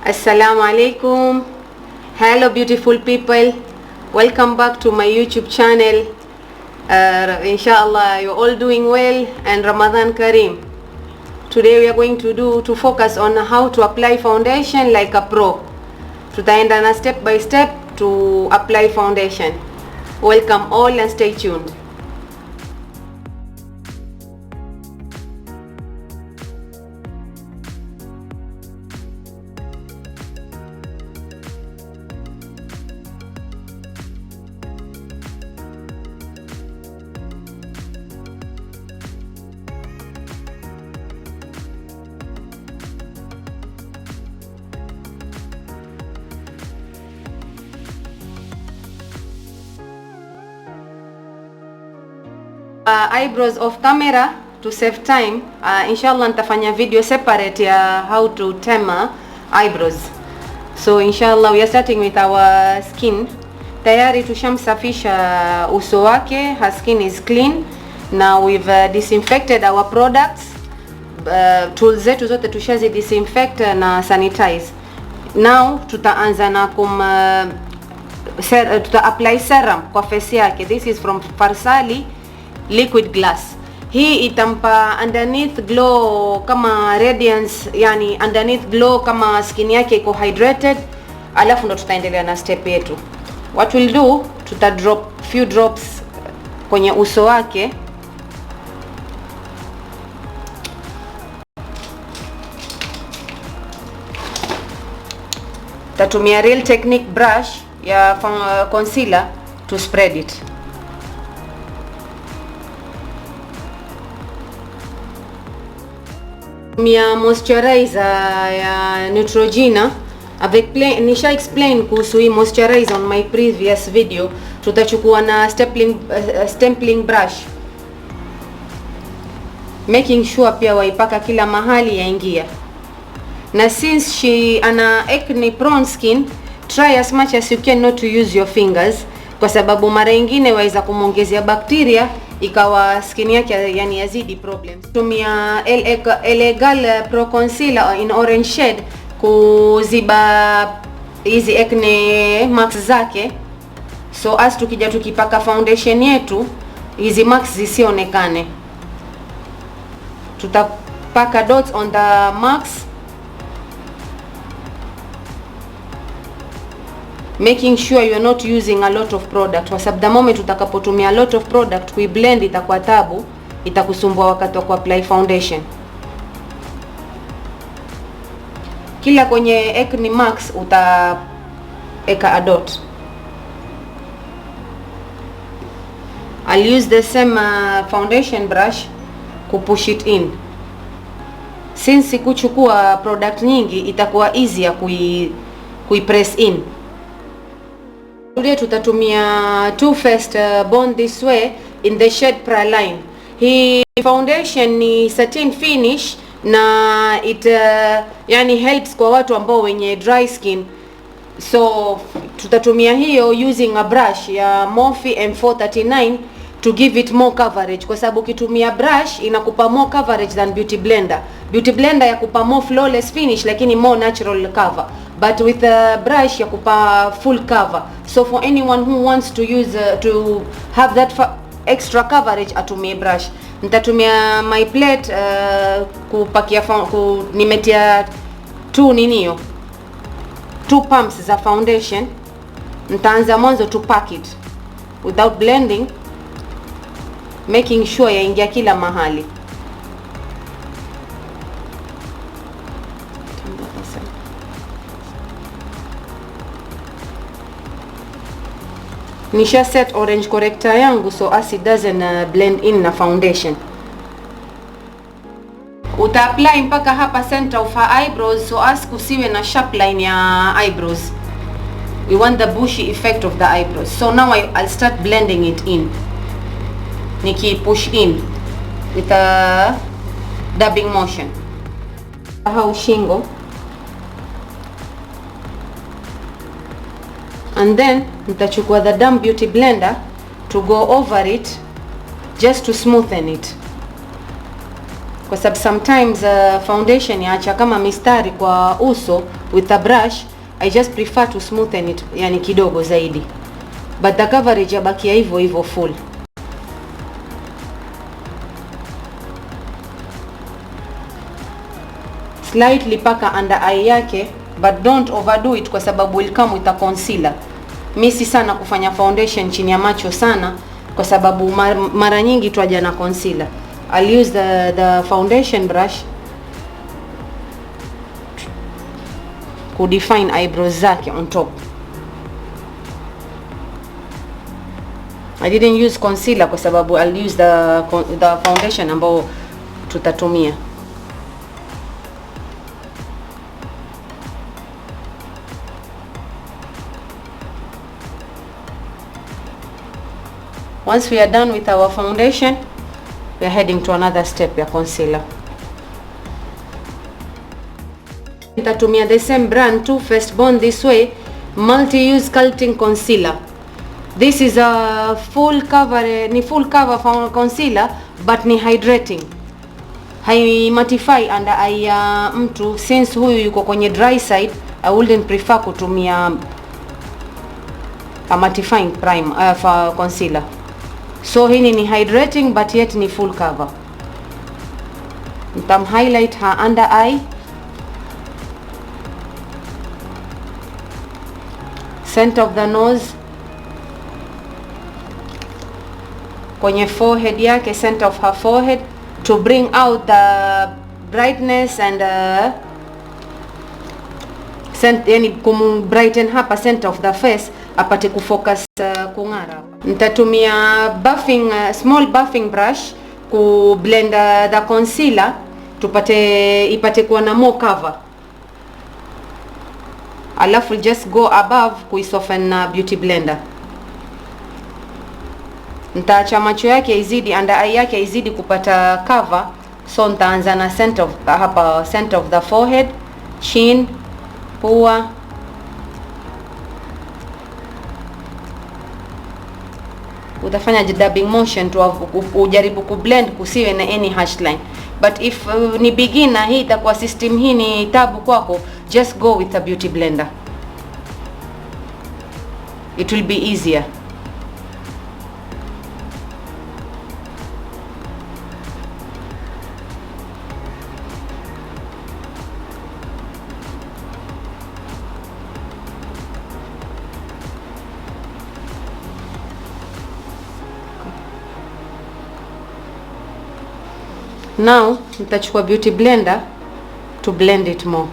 Assalamu alaikum. Hello beautiful people, welcome back to my YouTube channel. Inshallah you're all doing well and Ramadan Kareem. Today we are going to focus on how to apply foundation like a pro. Tutaenda na step by step to apply foundation. Welcome all and stay tuned. Eyebrows off camera to save time. Inshallah nitafanya video separate ya how to tamer eyebrows. So inshallah we are starting with our skin. Tayari tushamsafisha uso wake, her skin is clean. Now we've disinfected our products. Tools zetu zote tushazi disinfect na sanitize. Now tutaanza na tuta apply serum kwa face yake. This is from Farsali liquid glass. Hii itampa underneath glow kama radiance, yani underneath glow kama skin yake iko hydrated. Alafu ndo tutaendelea na step yetu. What we'll do, tuta drop few drops kwenye uso wake. Tatumia Real Technique brush ya concealer to spread it. Mia moisturizer ya Neutrogena nisha explain kuhusu hii moisturizer on my previous video. Tutachukua na stapling brush, making sure pia waipaka kila mahali yaingia. Na since she ana acne prone skin, try as much as you can not to use your fingers, kwa sababu mara nyingine waweza kumongezea bacteria ikawa skin yake yani yazidi problem. Tumia Legal Pro Concealer in orange shade kuziba hizi acne marks zake, so as tukija tukipaka foundation yetu hizi marks zisionekane. Tutapaka dots on the marks, making sure you are not using a lot of product, kwa sababu the moment utakapotumia a lot of product kuiblend itakuwa tabu, itakusumbua wakati wa kuapply foundation. Kila kwenye acne marks utaeka a dot. I'll use the same foundation brush kupush it in. Since sikuchukua product nyingi itakuwa easy ya kuipress in. Today tutatumia Too Faced Born This Way in the shade Praline. Hii foundation ni satin finish na it yani helps kwa watu ambao wenye dry skin. So tutatumia hiyo using a brush ya Morphe M439 to give it more coverage, kwa sababu ukitumia brush inakupa more coverage than beauty blender. Beauty blender yakupa more flawless finish lakini more natural cover, but with a brush yakupa full cover. So for anyone who wants to use to have that extra coverage, atumie brush. Nitatumia my plate kupakia nimetia two pumps za foundation. Nitaanza mwanzo to pack it without blending, making sure yaingia kila mahali. Nisha set orange corrector yangu so as it doesn't blend in na foundation. Uta apply mpaka hapa center of her eyebrows so as kusiwe na sharp line ya eyebrows. We want the bushy effect of the eyebrows. So now I'll start blending it in. Niki push in with a dabbing motion. How shingo. And then nitachukua the damp beauty blender to go over it just to smoothen it. kwa sababu sometimes foundation yaacha kama mistari kwa uso. With a brush I just prefer to smoothen it, yani kidogo zaidi, but the coverage yabakia hivyo hivyo full. Slightly paka under eye yake, but don't overdo it kwa sababu will come with a concealer. Misi sana kufanya foundation chini ya macho sana kwa sababu mara nyingi twaja na concealer. I'll use the foundation brush to define eyebrows zake on top. I didn't use concealer kwa sababu I'll use the foundation ambao tutatumia. Once we are done with our foundation, we are heading to another step ya concealer. Nitatumia the same brand, Too Faced Born This Way multi-use sculpting concealer. This is a full cover concealer, but ni hydrating. Haimatify under eye ya mtu. Since huyu yuko kwenye dry side, I wouldn't prefer kutumia a mattifying for concealer. So hii ni hydrating but yet ni full cover. Nitam highlight her under eye, center of the nose, kwenye forehead yake, center of her forehead, to bring out the brightness and yani brighten hapa center of the face apate kufocus kungara. Nitatumia small buffing brush ku blend the concealer ipate kuwa na more cover. Alafu just go above kuisoften na beauty blender. Nitaacha macho yake izidi, under eye yake izidi kupata cover, so nitaanza na center of the forehead, chin, pua, utafanya dabbing motion to ujaribu kublend kusiwe na any harsh line. But if ni beginner, hii itakuwa system hii ni tabu kwako, just go with a beauty blender, it will be easier. Now nitachukua beauty blender to blend it more,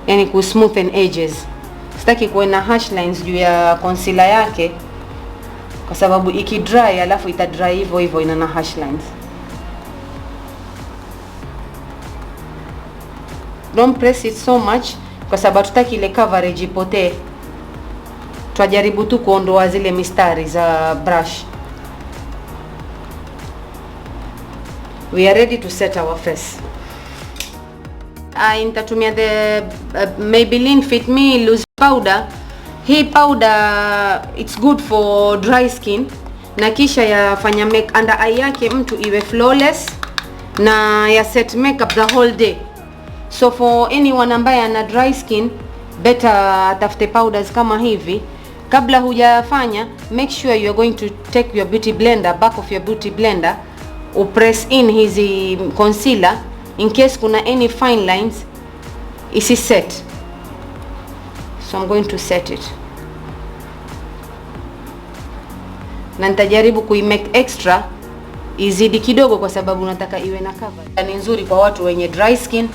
yani ku smoothen edges. Sitaki kuwe na harsh lines juu ya concealer yake kwa sababu iki dry alafu ita dry hivyo ina na harsh lines. Don't press it so much kwa sababu tutaki ile coverage ipotee. Tutajaribu tu kuondoa zile mistari za brush. We are ready to set our face. Nitatumia the Maybelline Fit Me Loose Powder. Hii powder it's good for dry skin na kisha yafanya make under eye yake mtu iwe flawless na ya set makeup the whole day. So for anyone ambaye ana dry skin, better tafute powders kama hivi. Kabla hujafanya, make sure you are going to take your beauty blender, back of your beauty blender, press in hizi concealer in case kuna any fine lines isi set. So I'm going to set it. Na nitajaribu kuimake extra izidi kidogo kwa sababu nataka iwe na cover. Ni nzuri kwa watu wenye dry skin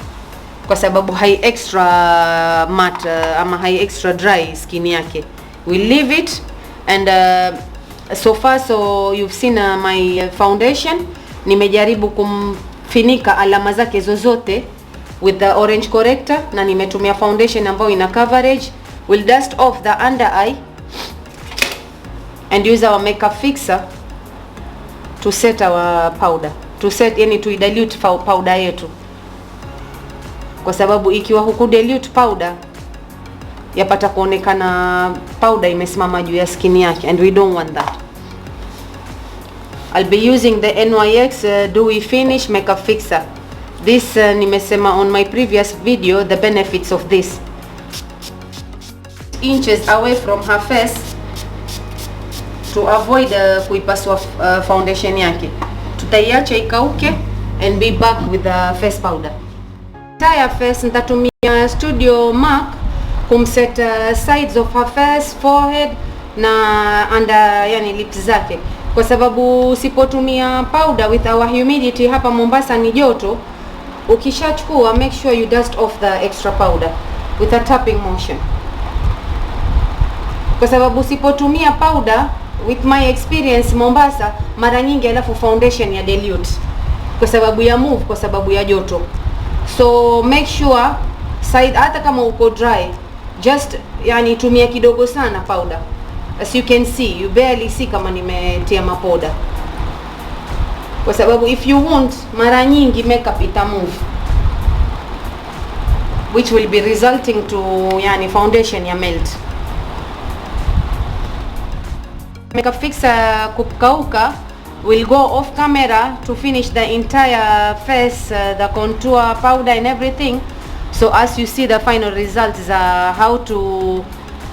kwa sababu hai extra matte ama hai extra dry skin yake. We'll leave it and so far so you've seen my foundation. Nimejaribu kumfinika alama zake zozote with the orange corrector na nimetumia foundation ambayo ina coverage. We'll dust off the under eye and use our makeup fixer to set our powder, to dilute powder yetu, kwa sababu ikiwa huku dilute powder yapata kuonekana powder imesimama juu ya skin yake and we don't want that. I'll be using the NYX Dewy Finish Makeup Fixer. This nimesema on my previous video the benefits of this. Inches away from her face to avoid kuipasua foundation yake. Tutaiacha ikauke and be back with the face powder. Entire face nitatumia Studio Mark kumset sides of her face, forehead na under yani lips zake, kwa sababu usipotumia powder with our humidity hapa Mombasa ni joto, ukishachukua make sure you dust off the extra powder with a tapping motion, kwa sababu usipotumia powder, with my experience Mombasa mara nyingi alafu foundation ya dilute kwa sababu ya move, kwa sababu ya joto. So make sure side, hata kama uko dry, just yani tumia kidogo sana powder. As you can see, you barely see kama nimetia mapoda, kwa sababu if you want, mara nyingi makeup ita move, which will be resulting to yani foundation ya melt. Makeup fixer kukauka, will go off camera to finish the entire face, the contour, powder and everything. So as you see, the final result is how to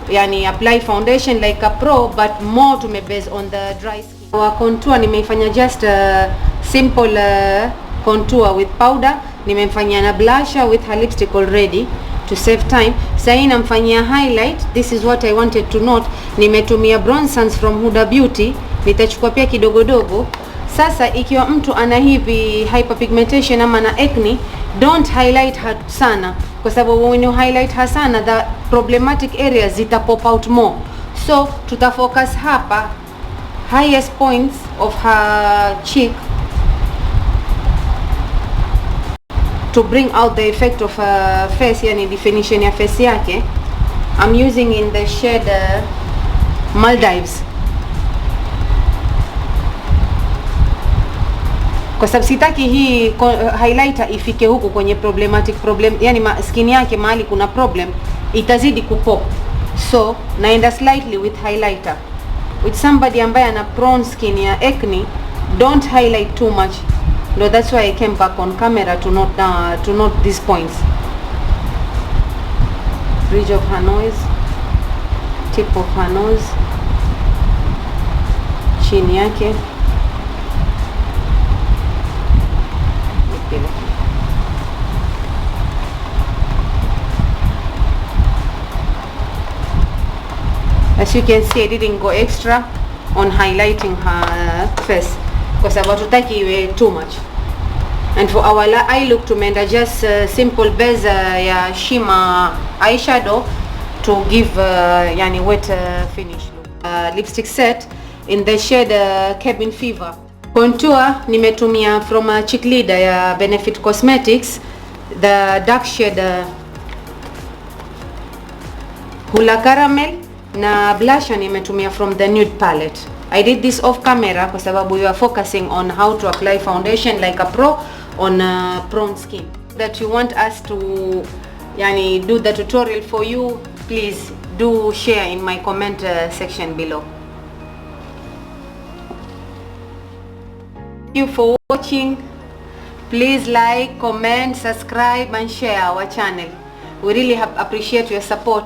yani apply foundation like a pro, but more to me based on the dry skin. Our contour nimeifanya just a simple contour with powder. Nimemfanyia na blusher with her lipstick already to save time. Sasa namfanyia highlight. This is what I wanted to note. Nimetumia bronzers from Huda Beauty. Nitachukua pia kidogodogo. Sasa ikiwa mtu ana hivi hyperpigmentation ama na acne, don't highlight her sana, kwa sababu when you highlight her sana, the problematic areas zita pop out more. So tuta focus hapa highest points of her cheek to bring out the effect of her face, yani definition ya face yake. I'm using in the shade Maldives, kwa sababu sitaki hii highlighter ifike huku kwenye problem, yani skin yake mahali kuna problem itazidi kupop. So naenda slightly with highlighter. With somebody ambaye ana prone skin ya acne, don't highlight too much. No, that's why I came back on camera to note these points. Bridge of her nose, tip of her nose, chini yake. As you can see, I didn't go extra on highlighting her face, kwa sababu tutaki iwe too much. And for our eye look, tumeenda just simple base ya shimmer eyeshadow to give yani wet finish look. Lipstick set in the shade Cabin Fever. Contour nimetumia from Cheek Leader ya Benefit Cosmetics, the dark shade Hula Caramel, na blusher nimetumia from the Nude palette. I did this off camera kwa sababu you are focusing on how to apply foundation like a pro on prone skin. That you want us to yani do the tutorial for you, please do share in my comment section below. Thank you for watching. Please like, comment, subscribe and share our channel. We really appreciate your support.